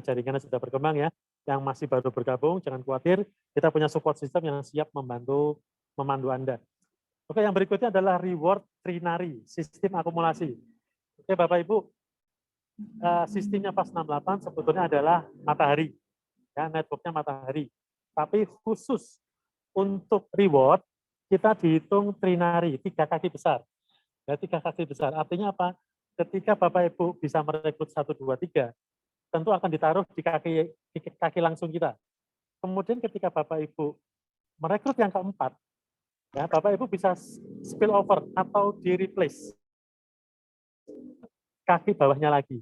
jaringannya sudah berkembang ya, yang masih baru bergabung jangan khawatir, kita punya support system yang siap memandu Anda. Oke, yang berikutnya adalah reward trinary, sistem akumulasi. Oke Bapak Ibu, sistemnya pas 68 sebetulnya adalah matahari, ya networknya matahari. Tapi khusus untuk reward kita dihitung trinary, 3 kaki besar. Ya, 3 kaki besar. Artinya apa? Ketika Bapak Ibu bisa merekrut 1, 2, 3, tentu akan ditaruh di kaki langsung kita. Kemudian ketika Bapak Ibu merekrut yang keempat, ya Bapak Ibu bisa spill over atau di replace kaki bawahnya lagi.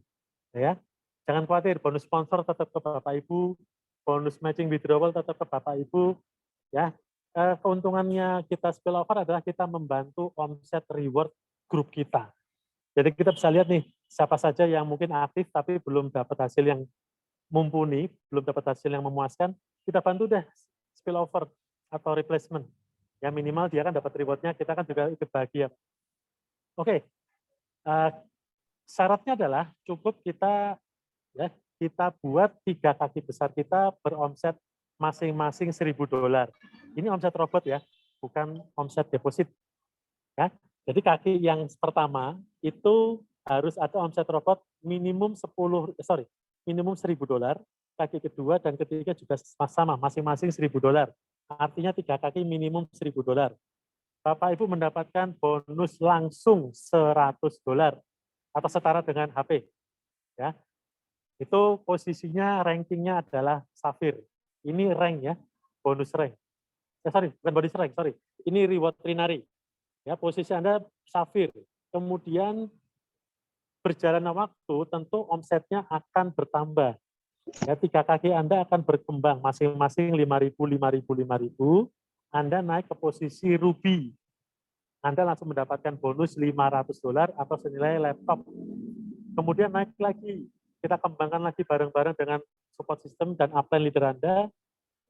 Ya, jangan khawatir, bonus sponsor tetap ke Bapak Ibu, bonus matching withdrawal tetap ke Bapak Ibu. Ya, keuntungannya kita spill over adalah kita membantu omset reward grup kita. Jadi kita bisa lihat nih, siapa saja yang mungkin aktif tapi belum dapat hasil yang mumpuni, belum dapat hasil yang memuaskan, kita bantu deh spill over atau replacement. Ya minimal dia kan dapat rewardnya, kita kan juga ikut bahagia. Oke, syaratnya adalah cukup kita buat 3 kaki besar kita beromset masing-masing $1.000. Ini omset robot ya, bukan omset deposit. Ya. Jadi kaki yang pertama itu harus ada omset robot minimum minimum $1.000. Kaki kedua dan ketiga juga sama, masing-masing $1.000. Artinya 3 kaki minimum $1.000. Bapak Ibu mendapatkan bonus langsung $100 atau setara dengan HP. Ya. Itu posisinya rankingnya adalah Safir. Ini rank ya, bonus rank. Bukan bonus rank, Ini reward trinary. Ya, posisi Anda Safir. Kemudian berjalannya waktu tentu omsetnya akan bertambah. Ya, 3 kaki Anda akan berkembang masing-masing 5.000, 5.000, 5.000. Anda naik ke posisi Ruby. Anda langsung mendapatkan bonus $500 atau senilai laptop. Kemudian naik lagi. Kita kembangkan lagi bareng-bareng dengan support system dan upline leader Anda,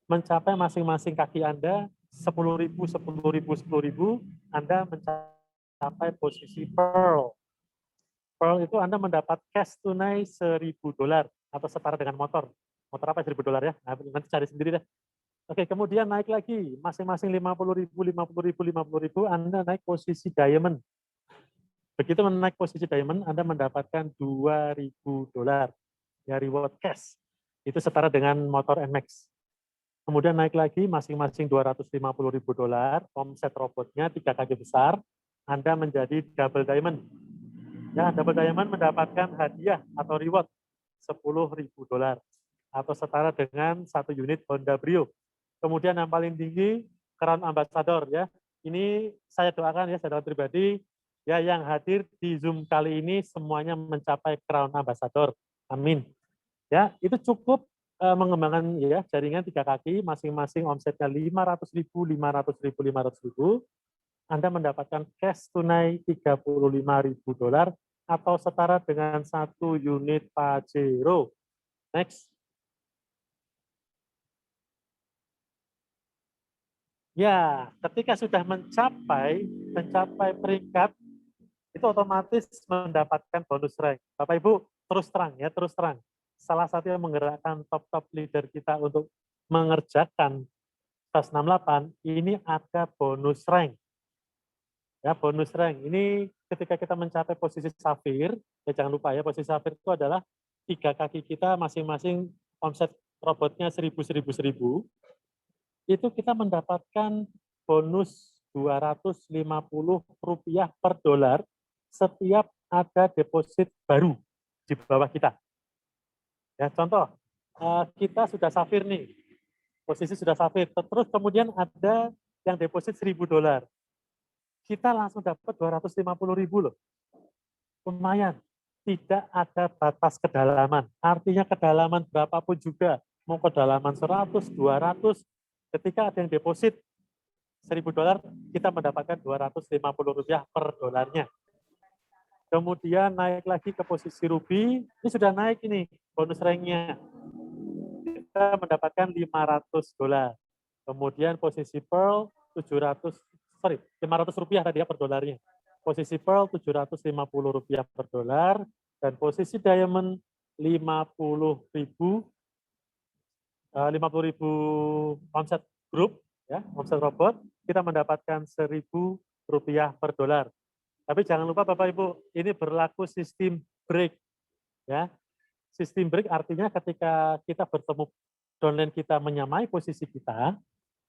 mencapai masing-masing kaki Anda 10.000, 10.000, 10.000, Anda mencapai posisi Pearl. Pearl itu Anda mendapat cash tunai $1.000 atau setara dengan motor. Motor apa $1.000 ya? Nah, nanti cari sendiri deh. Oke, kemudian naik lagi, masing-masing 50.000, 50.000, 50.000, Anda naik posisi Diamond. Begitu naik posisi Diamond, Anda mendapatkan $2.000 ya reward cash. Itu setara dengan motor NMAX. Kemudian naik lagi masing-masing $250.000, omset robotnya 3 kaki besar, Anda menjadi double diamond. Ya, double diamond mendapatkan hadiah atau reward $10.000 atau setara dengan 1 unit Honda Brio. Kemudian yang paling tinggi Crown Ambassador ya. Ini saya doakan ya, saya doakan pribadi ya yang hadir di Zoom kali ini semuanya mencapai Crown Ambassador. Amin. Ya, itu cukup mengembangkan ya jaringan 3 kaki masing-masing omsetnya 500.000, 500.000, 500.000. Anda mendapatkan cash tunai $35.000 atau setara dengan 1 unit Pajero. Next. Ya, ketika sudah mencapai peringkat, itu otomatis mendapatkan bonus rank. Bapak Ibu, terus terang ya, terus terang. Salah satu yang menggerakkan top leader kita untuk mengerjakan TAS 68, ini ada bonus rank. Ya, bonus rank. Ini ketika kita mencapai posisi safir, ya jangan lupa ya, posisi safir itu adalah 3 kaki kita masing-masing omset robotnya 1.000, itu kita mendapatkan bonus Rp250 per dolar setiap ada deposit baru di bawah kita. Ya, contoh, kita sudah safir nih, posisi sudah safir, terus kemudian ada yang deposit $1.000. Kita langsung dapat 250.000 loh. Lumayan. Tidak ada batas kedalaman. Artinya kedalaman berapapun juga, mau kedalaman 100, 200, ketika ada yang deposit $1.000, kita mendapatkan Rp250 per dolarnya. Kemudian naik lagi ke posisi Ruby, ini sudah naik ini bonus ranknya. Kita mendapatkan $500. Kemudian posisi Pearl $500 tadi ya per dolarnya. Posisi Pearl $750 per dolar dan posisi Diamond 50.000 omset grup ya, omset robot, kita mendapatkan $1.000 per dolar. Tapi jangan lupa Bapak Ibu, ini berlaku sistem break ya. Sistem break artinya ketika kita bertemu downline kita menyamai posisi kita,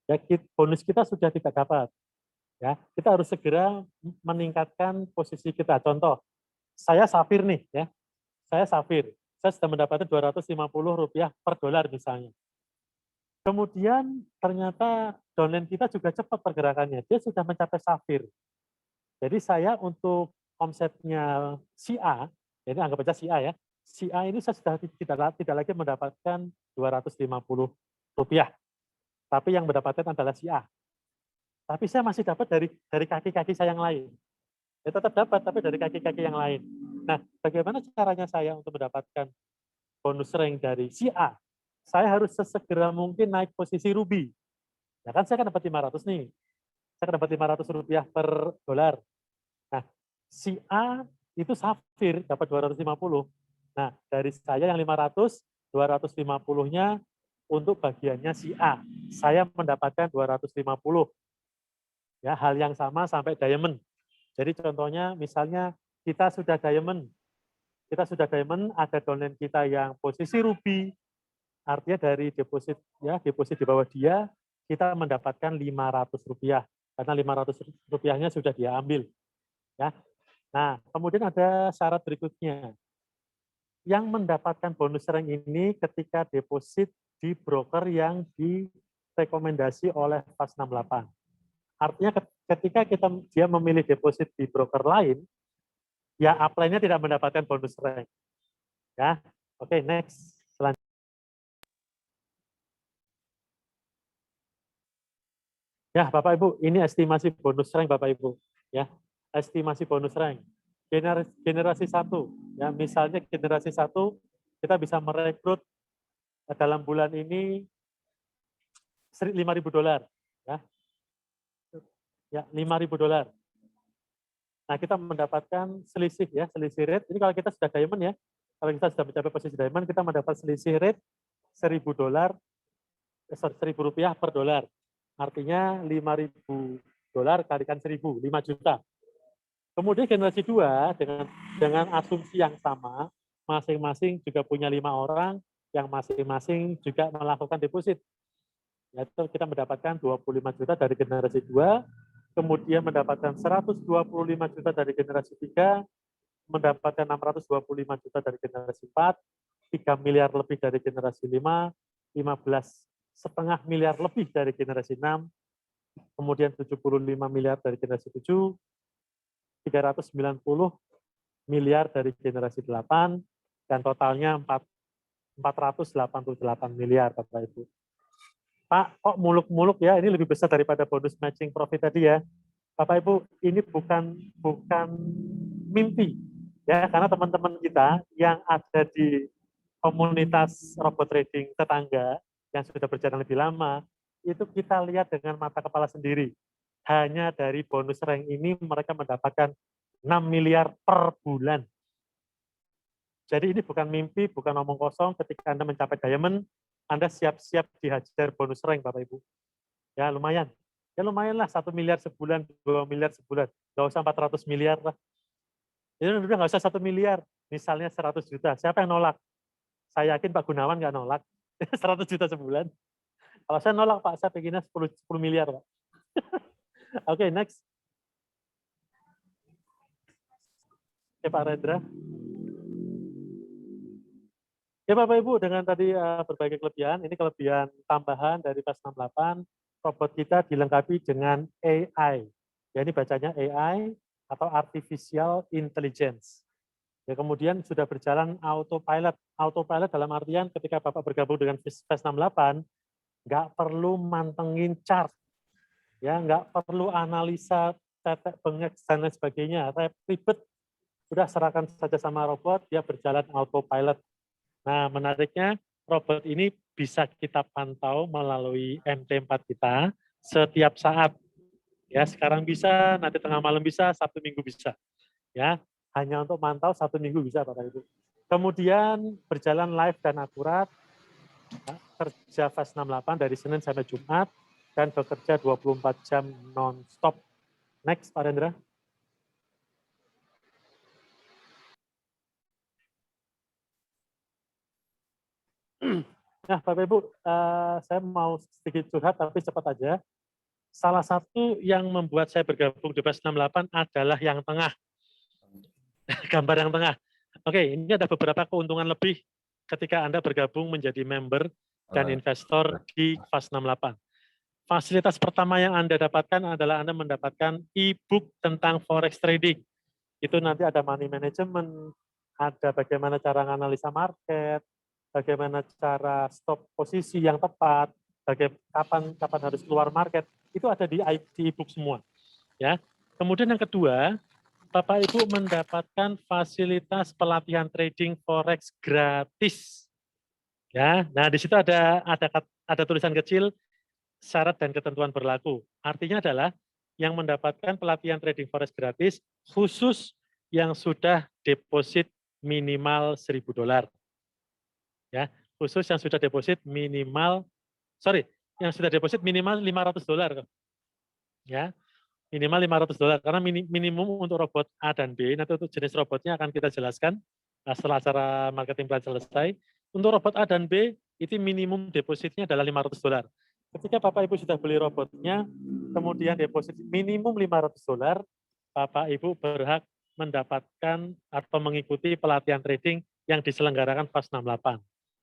ya bonus kita sudah tidak dapat. Ya, kita harus segera meningkatkan posisi kita. Contoh, saya safir nih ya. Saya safir. Saya sudah mendapatkan Rp250 per dolar misalnya. Kemudian ternyata downline kita juga cepat pergerakannya. Dia sudah mencapai safir. Jadi saya untuk omsetnya si A, jadi anggap aja si A ya. Si A ini saya sudah tidak lagi mendapatkan Rp250. Tapi yang mendapatkan adalah si A. Tapi saya masih dapat dari kaki-kaki saya yang lain. Ya tetap dapat, tapi dari kaki-kaki yang lain. Nah, bagaimana caranya saya untuk mendapatkan bonus rank dari si A? Saya harus sesegera mungkin naik posisi Ruby. Ya kan saya kan dapat 500 nih. Saya kan dapat Rp500 per dolar. Nah, si A itu safir dapat 250. Nah, dari saya yang 500, 250-nya untuk bagiannya si A. Saya mendapatkan 250. Ya, hal yang sama sampai diamond. Jadi contohnya misalnya kita sudah diamond. Kita sudah diamond, ada downline kita yang posisi Ruby. Artinya dari deposit ya, deposit di bawah dia kita mendapatkan Rp500 karena Rp500-nya sudah dia ambil. Ya. Nah, kemudian ada syarat berikutnya. Yang mendapatkan bonus rank ini ketika deposit di broker yang direkomendasi oleh TAS 68. Artinya ketika dia memilih deposit di broker lain, ya upline-nya tidak mendapatkan bonus rank. Ya, oke, next. Selanjutnya. Ya, Bapak Ibu, ini estimasi bonus rank Bapak Ibu. Ya, estimasi bonus rank. Generasi 1, ya misalnya generasi 1 kita bisa merekrut dalam bulan ini $5.000, ya. Ya, $5.000. Nah, kita mendapatkan selisih ya, selisih rate. Ini kalau kita sudah diamond ya, kalau kita sudah mencapai posisi diamond, kita mendapat selisih rate $1.000 per dolar. Artinya $5.000 kalikan 1.000, 5 juta. Kemudian generasi 2 dengan asumsi yang sama, masing-masing juga punya 5 orang, yang masing-masing juga melakukan deposit. Yaitu kita mendapatkan 25 juta dari generasi 2, kemudian mendapatkan 125 juta dari generasi 3, mendapatkan 625 juta dari generasi 4, 3 miliar lebih dari generasi 5, 15,5 miliar lebih dari generasi 6, kemudian 75 miliar dari generasi 7, 390 miliar dari generasi 8, dan totalnya 488 miliar, Bapak Ibu. Pak, kok muluk-muluk ya? Ini lebih besar daripada bonus matching profit tadi ya. Bapak Ibu, ini bukan mimpi ya, karena teman-teman kita yang ada di komunitas robot trading tetangga yang sudah berjalan lebih lama, itu kita lihat dengan mata kepala sendiri. Hanya dari bonus rank ini mereka mendapatkan 6 miliar per bulan. Jadi ini bukan mimpi, bukan omong kosong. Ketika Anda mencapai diamond, Anda siap-siap dihajar bonus rank, Bapak Ibu. Ya lumayan. Ya lumayan lah, 1 miliar sebulan, 2 miliar sebulan. Nggak usah 400 miliar lah. Jadi udah nggak usah 1 miliar. Misalnya 100 juta. Siapa yang nolak? Saya yakin Pak Gunawan nggak nolak. 100 juta sebulan. Kalau saya nolak, Pak, saya pengennya 10 miliar, Pak. Oke, next. Oke, Pak Rendra. Ya Bapak Ibu, dengan tadi berbagai kelebihan, ini kelebihan tambahan dari PAS 68, robot kita dilengkapi dengan AI. Ya ini bacanya AI atau Artificial Intelligence. Ya kemudian sudah berjalan autopilot. Autopilot dalam artian ketika Bapak bergabung dengan PAS 68, nggak perlu mantengin chart, ya nggak perlu analisa tetek bengek dan lain sebagainya, ribet, sudah serahkan saja sama robot, dia berjalan autopilot. Nah, menariknya robot ini bisa kita pantau melalui MT4 kita setiap saat. Ya, sekarang bisa, nanti tengah malam bisa, Sabtu Minggu bisa. Ya, hanya untuk mantau 1 minggu bisa, Bapak Ibu. Kemudian berjalan live dan akurat, ya, kerja PAS 68 dari Senin sampai Jumat dan bekerja 24 jam non-stop. Next, Pak Rendra. Nah, Bapak Ibu, saya mau sedikit curhat tapi cepat aja. Salah satu yang membuat saya bergabung di PAS 68 adalah yang tengah. Gambar yang tengah. Oke, ini ada beberapa keuntungan lebih ketika Anda bergabung menjadi member dan investor di PAS 68. Fasilitas pertama yang Anda dapatkan adalah Anda mendapatkan e-book tentang forex trading. Itu nanti ada money management, ada bagaimana cara analisa market, bagaimana cara stop posisi yang tepat, kapan harus keluar market, itu ada di e-book semua. Ya. Kemudian yang kedua, Bapak Ibu mendapatkan fasilitas pelatihan trading forex gratis. Ya, nah di situ ada tulisan kecil syarat dan ketentuan berlaku. Artinya adalah yang mendapatkan pelatihan trading forex gratis khusus yang sudah deposit minimal $1.000. Ya, khusus yang sudah deposit minimal $500. Ya, minimal $500 karena minimum untuk robot A dan B. Nanti untuk jenis robotnya akan kita jelaskan setelah acara marketing plan selesai. Untuk robot A dan B itu minimum depositnya adalah $500. Ketika Bapak Ibu sudah beli robotnya, kemudian deposit minimum $500, Bapak Ibu berhak mendapatkan atau mengikuti pelatihan trading yang diselenggarakan PAS 68.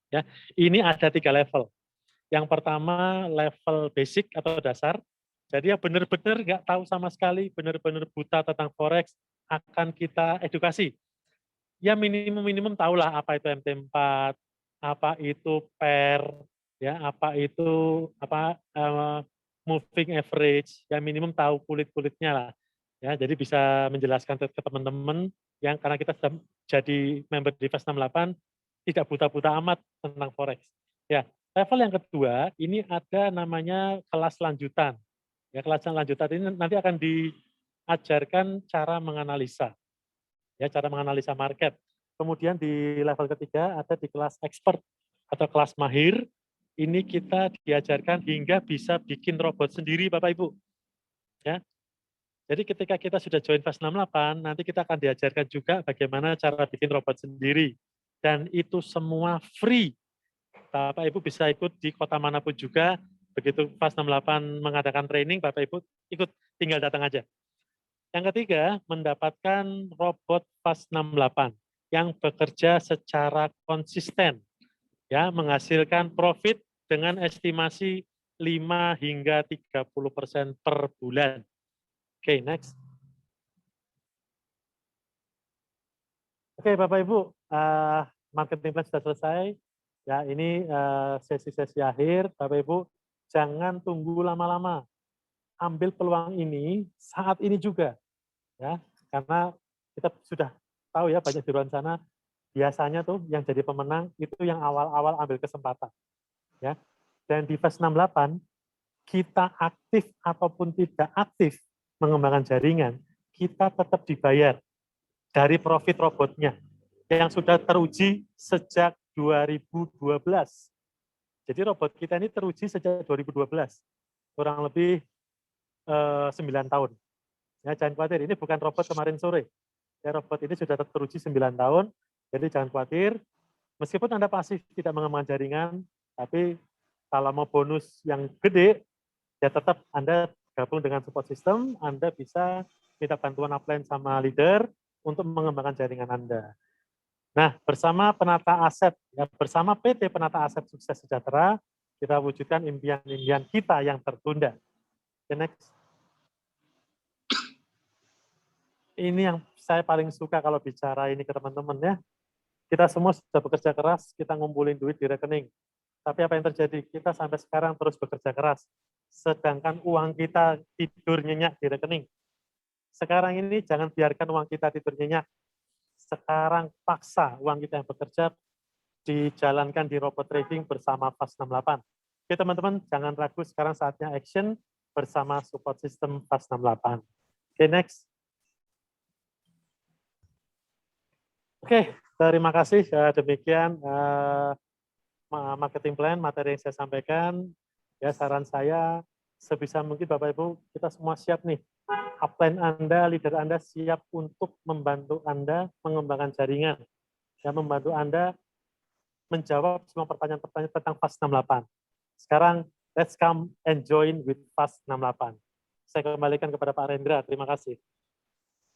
Ya, ini ada 3 level. Yang pertama level basic atau dasar. Jadi ya benar-benar nggak tahu sama sekali, benar-benar buta tentang forex, akan kita edukasi. Ya minimum tahulah apa itu MT4, apa itu pair, ya apa itu moving average, ya minimum tahu kulit-kulitnya lah. Ya, jadi bisa menjelaskan ke teman-teman yang karena kita sudah jadi member di PAS 68 tidak buta-buta amat tentang forex. Ya, level yang kedua ini ada namanya kelas lanjutan. Ya, kelas lanjutan ini nanti akan diajarkan cara menganalisa. Ya, cara menganalisa market. Kemudian di level ketiga ada di kelas expert atau kelas mahir. Ini kita diajarkan hingga bisa bikin robot sendiri, Bapak Ibu. Ya. Jadi ketika kita sudah join PAS 68, nanti kita akan diajarkan juga bagaimana cara bikin robot sendiri. Dan itu semua free. Bapak Ibu bisa ikut di kota manapun juga. Begitu FAS 68 mengadakan training, Bapak Ibu ikut, tinggal datang aja. Yang ketiga, mendapatkan robot FAS 68 yang bekerja secara konsisten, ya, menghasilkan profit dengan estimasi 5 hingga 30% per bulan. Oke, next. Oke, Bapak Ibu, marketing plan sudah selesai. Ya, ini sesi-sesi akhir. Bapak Ibu, jangan tunggu lama-lama. Ambil peluang ini saat ini juga, ya, karena kita sudah tahu ya, banyak di luar sana biasanya tuh yang jadi pemenang itu yang awal-awal ambil kesempatan, ya. Dan di FAS 68 kita aktif ataupun tidak aktif mengembangkan jaringan, kita tetap dibayar dari profit robotnya yang sudah teruji sejak 2012. Jadi robot kita ini teruji sejak 2012, kurang lebih 9 tahun. Ya, jangan khawatir, ini bukan robot kemarin sore. Ya, robot ini sudah teruji 9 tahun, jadi jangan khawatir. Meskipun Anda pasif tidak mengembangkan jaringan, tapi kalau mau bonus yang gede, ya tetap Anda gabung dengan support system, Anda bisa minta bantuan upline sama leader untuk mengembangkan jaringan Anda. Nah, bersama penata aset, ya, bersama PT Penata Aset Sukses Sejahtera, kita wujudkan impian-impian kita yang tertunda. Okay, next. Ini yang saya paling suka kalau bicara ini ke teman-teman ya. Kita semua sudah bekerja keras, kita ngumpulin duit di rekening. Tapi apa yang terjadi? Kita sampai sekarang terus bekerja keras. Sedangkan uang kita tidur nyenyak di rekening. Sekarang ini jangan biarkan uang kita tidur nyenyak. Sekarang paksa uang kita yang bekerja dijalankan di robot trading bersama FAS 68. Oke teman-teman, jangan ragu, sekarang saatnya action bersama support system FAS 68. Oke, next. Oke, terima kasih. Demikian marketing plan, materi yang saya sampaikan. Ya, saran saya sebisa mungkin Bapak Ibu, kita semua siap nih. Upline Anda, leader Anda siap untuk membantu Anda mengembangkan jaringan. Ya, membantu Anda menjawab semua pertanyaan-pertanyaan tentang FAS 68. Sekarang, let's come and join with FAS 68. Saya kembalikan kepada Pak Rendra. Terima kasih.